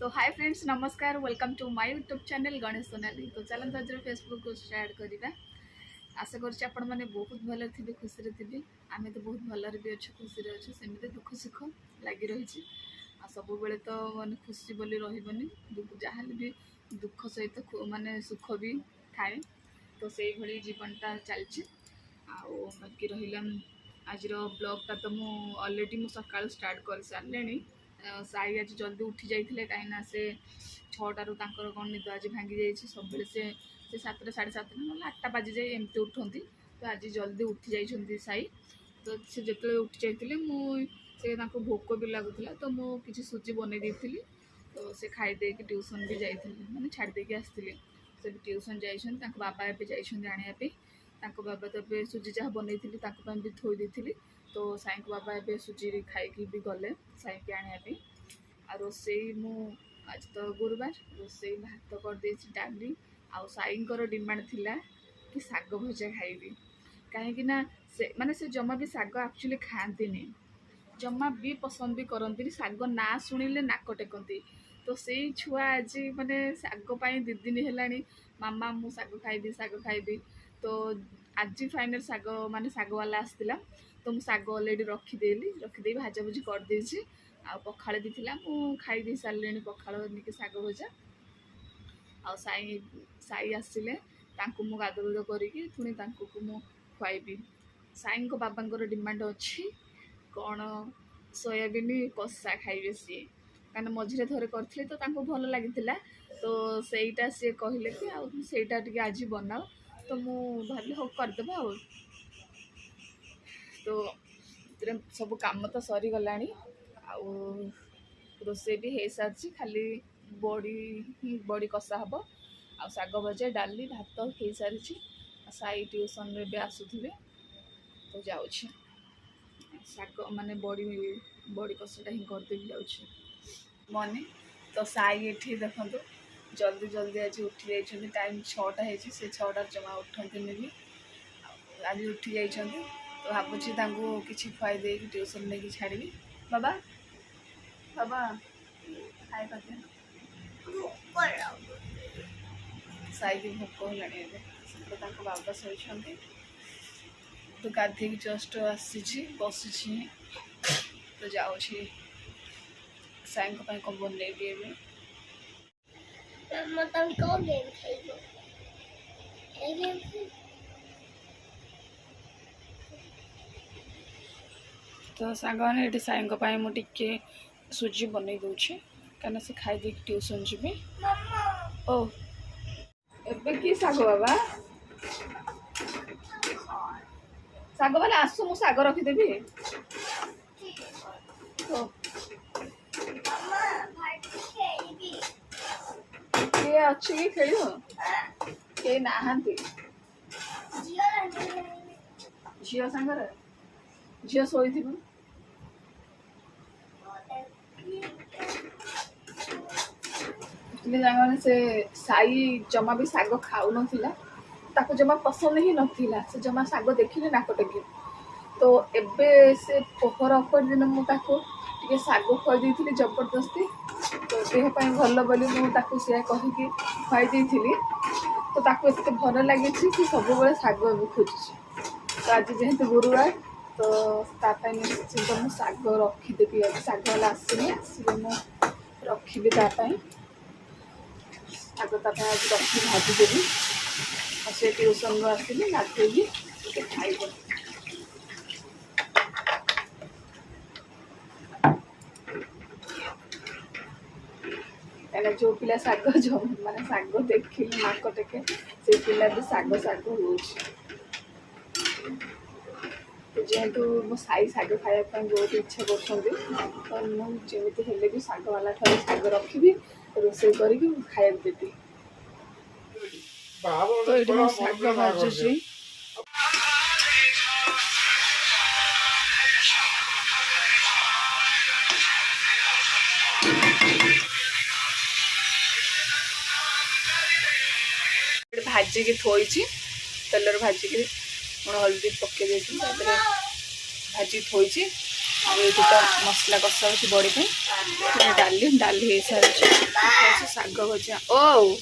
तो hi friends नमस्कार welcome to my YouTube channel Ganesh Sonali. तो चलते आज फेसबुक को स्टार्ट करवा। आशा कर मैंने बहुत भल थे खुशी थे। आम तो बहुत भलरे भी अच्छे खुशी अच्छे सेमती दुख सुख लगी रही। सब बेले तो माने खुशी बोली रही जहाँ भी दुख सहित माने सुख भी थाए। तो से भली जीवनटा चलती बाकी रहा आज ब्लॉगटा तो मुझे अलरेडी सकाल स्टार्ट कर सारे। साई आज जल्दी उठी जाइए कहीं से 6टारू कौन निद आज भांगी जाइए सब से 7टा 7:30 ना 8टा बाजी जाए एमती उठती। तो आज जल्दी उठी जाइए साई। तो से जो उठी जाते मुझे भोक भी लगुला तो मुझे सुजी बनई दी। तो से खाईदे ट्यूशन भी जाइए मैंने छाड़देक आसती से भी ट्यूशन जाइए बाबा ए जाने बाबा तो ए सुजी जहाँ बनई भी थोड़ी दी। तो साई को बाबा ए सुजी खाई भी गले साई के आने आ रोसे मु आज तो गुरुवार रोसे भात करदे डाली आ साईंकर डिमांड थिला कि साग भजा खाइबी कहीं से माने से जमा भी साग एक्चुअली खाती जमा भी पसंद भी करती साग ना शुणिले नाक टेकती। तो से छुआ आज माने साग पाई 2 दिन है मामा मु साग खाइबी। तो आज फाइनल साग माने साग वाला आसला। तो मुझे साग अलरेडी रखिदे भाजा भुजी करदे आ पखाड़ भी थिला मु खाई दे सारे पखाड़ निके साग भजा आ साई साई आसिले तांकु मु गाधुद करिकी पुणी तांकु मु खुआइबी। साई को बाबांकर डिमांड अच्छी कौन सोयाबीन कषा खाइबे सी कहीं मझे थे करते तो तांको भल लगी। तो सेटा सी कहले कि आईटा टे आज बनाओ तो मु भाभी हो करदे आ। तो सब काम तो सरी गला रोसे भी हो सारी खाली बड़ी कषा हम आ साग भजा डाली भात हो सारी साई ट्यूशन रे भी आसुवे। तो जाऊँ साग माने बड़ी कषाटा ही करदेवी जाऊँ मने। तो साई ये देखो जल्दी जल्दी आज उठी जाइए टाइम 6टा है से 6टार जमा उठती भी आज उठी जाइए। तो भावुँ कि खुआई दे ट्यूशन नहीं छाड़ी बाबा बाबा खाई साई भी भोक है बाबा शोती। तो गाधे जस्ट आसी बसी तो जाऊँ साई कौन बनइबी तो सांग मैंने साई मुझे सुजी बनई दूचे कहीं से खाई ट्यूशन जी। ओ एबे की साग बाबा साग वाले आसु मु साग रखिदेवी। तो किए अच्छी कि खेल के नहांती झील सांगर झील शोई से साई जमा भी साग खाऊ नाकु जमा पसंद ही नाला से जमा साग देखिले नाक टेकी। तो एबे से पोखर अपर दिन मुझे साग खुआई दी जबरदस्ती। तो देहपाई भल बोली मुझे कहीकि खुआई दी। तो एत भल लगी सब साग भी खोजी। तो आज जेहेतु गुरुवार तो निश्चिंत मुझे साग रखिदेवी आज साग वाला आसनी रखी साग आज रखी भाजीदेवी से ट्यूशन आसली गाधेगी खाइब। कहीं जो पिला साग जो माने साग देखिले नाक टेके से पिला भी साग साग हो। जेहेतु मो साई साग खायापी बहुत इच्छा कर मुझे भी साग वाला ठार साग रखी रोसे करके खाया देती। तो ये मो साग भाजुची भाजिकी थोड़ी तेलर भाजिकी हल्दी पकई भाजी थोड़ी ये तो मसला कषा हो बड़ी डाली डाली हो सारी शाग भजा ओ